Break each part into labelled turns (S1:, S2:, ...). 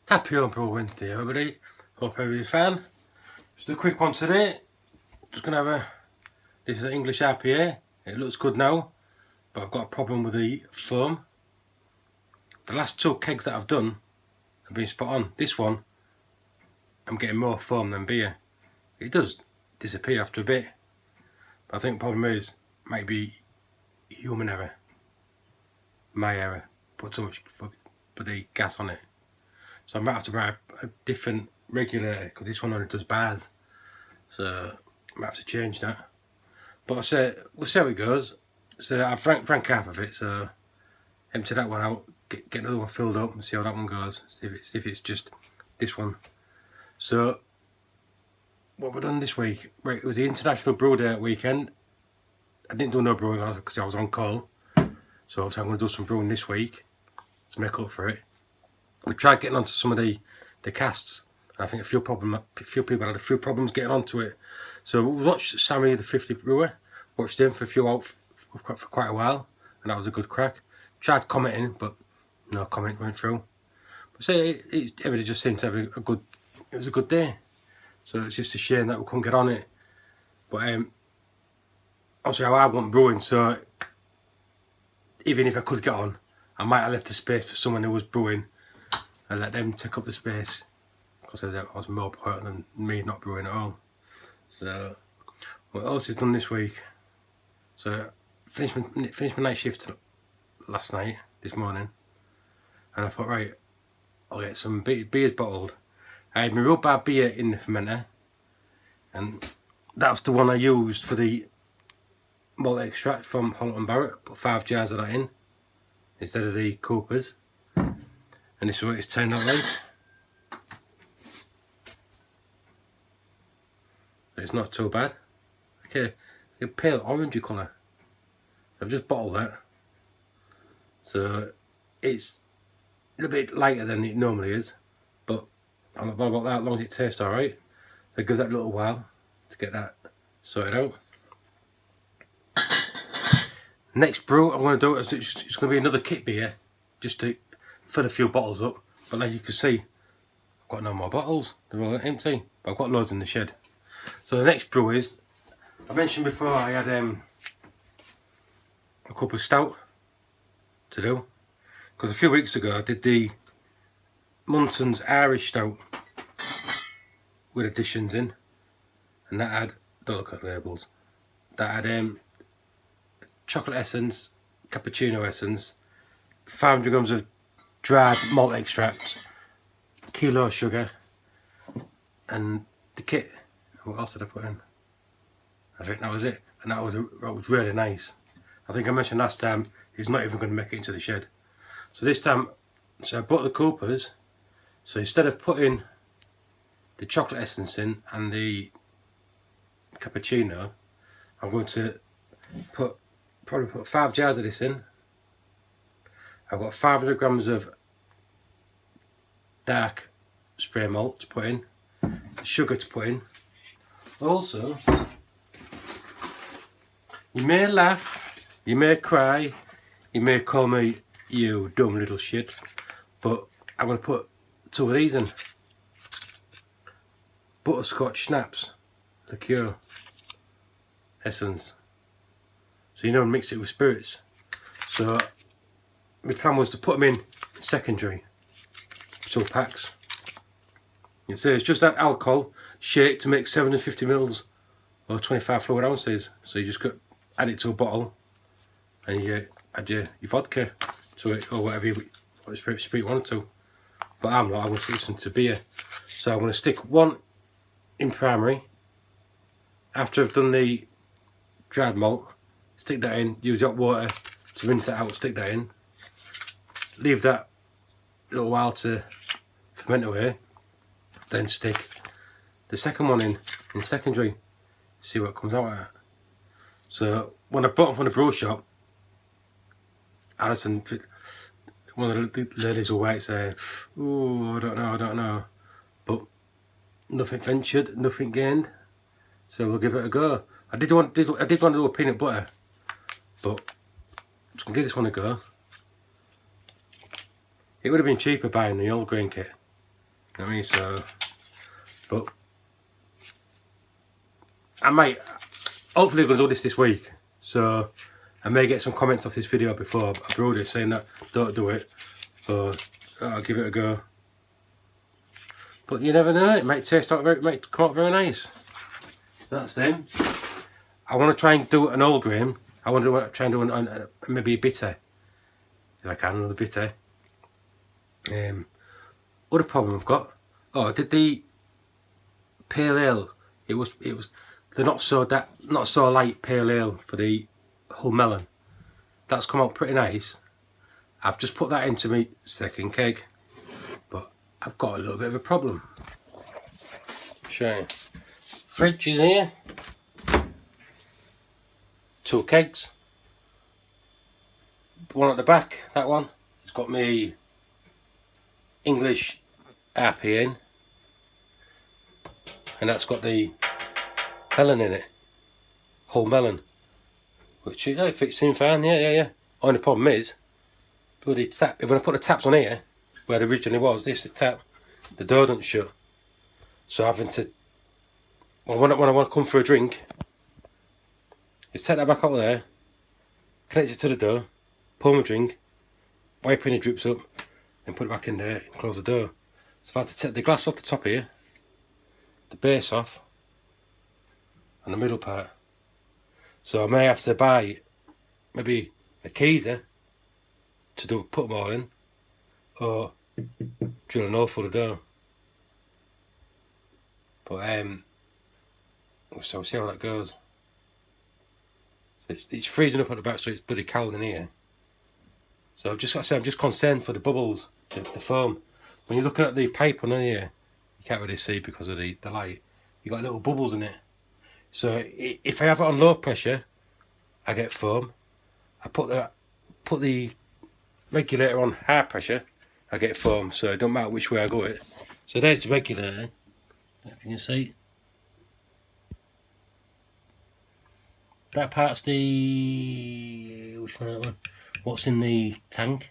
S1: Happy Home Pro Wednesday, everybody. Hope everybody's fine. Just a quick one today. Just gonna have this is an English IPA. It looks good now, but I've got a problem with the foam. The last two kegs that I've done have been spot on. This one, I'm getting more foam than beer. It does disappear after a bit, but I think the problem is might be human error. My error. Put too much bloody gas on it. So I might have to buy a different regulator because this one only does bars. So I might have to change that. But I said we'll see how it goes. So I drank half of it, so empty that one out, get another one filled up and see how that one goes. See if it's just this one. So what we've done this week, right, it was the International Brew Day weekend. I didn't do no brewing because I was on call. So obviously I'm going to do some brewing this week to make up for it. We tried getting onto some of the casts. I think a few people had a few problems getting onto it. So we watched Sammy the 50 Brewer, watched him for quite a while, and that was a good crack. Tried commenting, but no comment went through. But so everybody just seemed to have it was a good day. So it's just a shame that we couldn't get on it. But obviously I want brewing, so even if I could get on, I might have left the space for someone who was brewing and let them take up the space, because I was more important than me not brewing at all. So what else is done this week? So finished my night shift this morning, and I thought, right, I'll get some beers bottled. I had my rhubarb beer in the fermenter, and that was the one I used for the malt extract from Holland & Barrett. Put 5 jars of that in instead of the Coopers. And this is what it's turned out like. So it's not too bad. Okay, a pale orangey colour. I've just bottled that. So it's a little bit lighter than it normally is, but I'm not bothered about that as long as it tastes alright. So give that a little while to get that sorted out. Next brew I'm going to do, it's going to be another kit beer, just to fill a few bottles up. But like you can see, I've got no more bottles, they're all empty, but I've got loads in the shed. So the next brew is, I mentioned before I had a cup of stout to do, because a few weeks ago I did the Munson's Irish Stout with additions in, and that had, don't look at labels, that had chocolate essence, cappuccino essence, 500 grams of dried malt extract, kilo sugar, and the kit. What else did I put in? I think that was it, and that was really nice. I think I mentioned last time it's not even going to make it into the shed. So this time, I bought the Coopers. So instead of putting the chocolate essence in and the cappuccino, I'm going to probably put 5 jars of this in. I've got 500 grams of dark spray malt to put in, sugar to put in. Also, you may laugh, you may cry, you may call me you dumb little shit, but I'm going to put 2 of these in. Butterscotch schnapps, liqueur, essence. So mix it with spirits. So my plan was to put them in secondary, 2 packs. It says just add alcohol, shake to make 750 ml or 25 fluid ounces. So you just add it to a bottle, and you add your vodka to it, or whatever spirit you want to. But I'm not, I'm going to listen to beer. So I'm going to stick 1 in primary. After I've done the dried malt, stick that in, use hot water to rinse that out, stick that in. Leave that a little while to ferment away. Then stick the second one in secondary, see what comes out of it. So when I bought them from the brew shop, Alison, one of the ladies will wait, say, "Oh, I don't know," but nothing ventured, nothing gained. So we'll give it a go. I did want to do a peanut butter, but I'm just gonna give this one a go. It would have been cheaper buying the old grain kit, You know what I mean? So, but I might, hopefully I'm going to do this week. So I may get some comments off this video before I upload it saying that don't do it, but I'll give it a go. But you never know, it might taste out, it might come out very nice. That's them. I want to try and do an old grain. I want to try and do maybe a bitter, if I can, another bitter. Other problem I've got. Oh, did the pale ale? It was the not so light pale ale for the Hull Melon. That's come out pretty nice. I've just put that into my second keg, but I've got a little bit of a problem. Show you. Fridge is here. 2 kegs. One at the back. That one. It's got me English RP in, and that's got the melon in it, Hull Melon, which it fits in fine. Yeah. Only problem is, bloody tap. When I put the taps on here, where it originally was, the tap, the door doesn't shut. So having to, when I want to come for a drink, you set that back out there, connect it to the door, pour my drink, wipe any drips up, and put it back in there and close the door. So I've had to take the glass off the top here, the base off, and the middle part. So I may have to buy maybe a keezer to put them all in, or drill an hole for the door. But so we'll see how that goes. It's freezing up at the back, so it's bloody cold in here. So I've just got to say, I'm just concerned for the bubbles, the foam. When you're looking at the pipe on here, you can't really see because of the light. You got little bubbles in it. So if I have it on low pressure, I get foam. I put the regulator on high pressure, I get foam. So it don't matter which way I go it. So there's the regulator. If you can see, that part's the what's in the tank,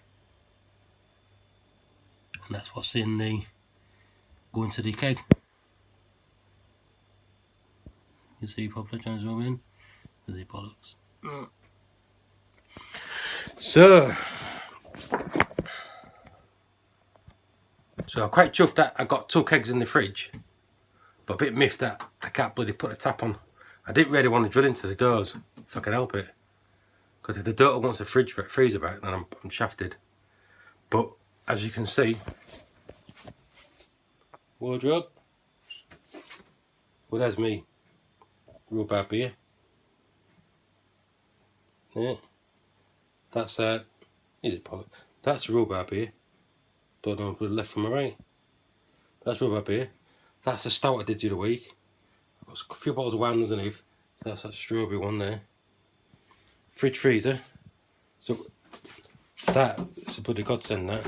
S1: and that's what's in the going to the keg. You can see properly, trying to zoom in. There's the bollocks. So I'm quite chuffed that I got 2 kegs in the fridge, but a bit miffed that I can't bloody put a tap on. I didn't really want to drill into the doors if I can help it, because if the daughter wants a freezer back, then I'm shafted. But as you can see, wardrobe. Well, there's me rhubarb beer. Yeah, that's is it Pollock? That's rhubarb beer. Don't know the left from the right. That's rhubarb beer. That's the stout I did the other week. I've got a few bottles of wine underneath. So that's that strawberry one there. Fridge freezer. So that is a bloody godsend, that.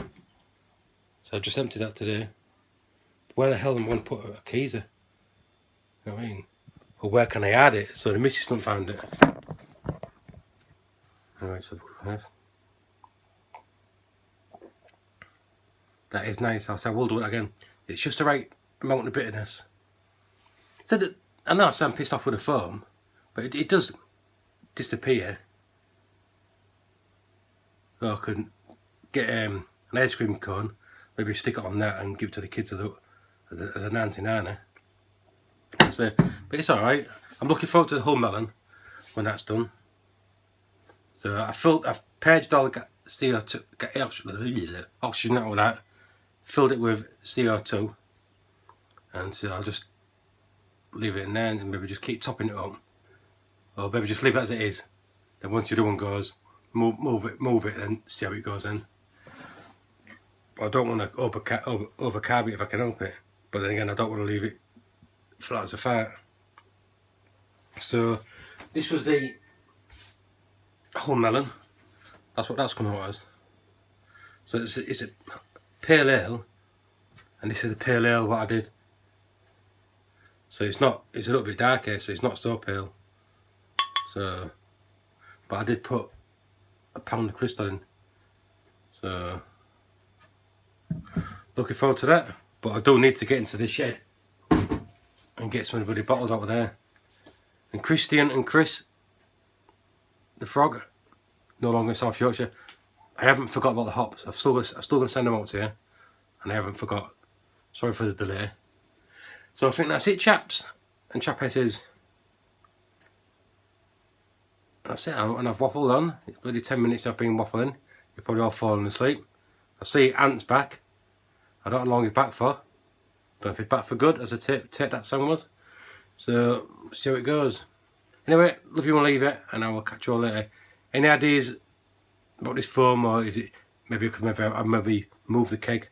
S1: So I just emptied that today. Where the hell am I going to put a keezer? You know what I mean? Or where can I add it so the missus don't find it? Alright, so that is nice. I will do it again. It's just the right amount of bitterness. So that, I know I'm pissed off with the foam, but it does disappear. Or I could get an ice cream cone, maybe stick it on that and give it to the kids as a 99er. So, but it's alright. I'm looking forward to the Hull Melon when that's done. So I've purged all the CO2, oxygen out of that, filled it with CO2, and so I'll just leave it in there and maybe just keep topping it up, or maybe just leave it as it is. Then once your other one goes, move it, and see how it goes in. I don't want to overcarb it if I can help it, but then again I don't want to leave it flat as a fart. So this was the Hull Melon. That's what that's come out as. So it's a pale ale, and this is a pale ale what I did. So it's a little bit darker, so it's not so pale. So, but I did put a pound of crystal in. So looking forward to that. But I do need to get into the shed and get some of the bloody bottles out of there. And Christian and Chris, the frog, no longer in South Yorkshire. I haven't forgot about the hops. I'm still going to send them out to you. And I haven't forgot. Sorry for the delay. So I think that's it, chaps and chapesses. That's it, and I've waffled on. It's bloody 10 minutes I've been waffling. You're probably all falling asleep. I see Ant's back. I don't know how long he's back for. Don't know if he's back for good, as a tape that song was. So, see how it goes. Anyway, love you and leave it, and I will catch you all later. Any ideas about this foam, or is it maybe because I've maybe moved the keg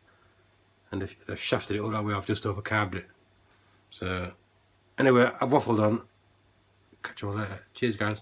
S1: and they've shafted it all that way, I've just overcarbed it. So, anyway, I've waffled on. Catch you all later. Cheers, guys.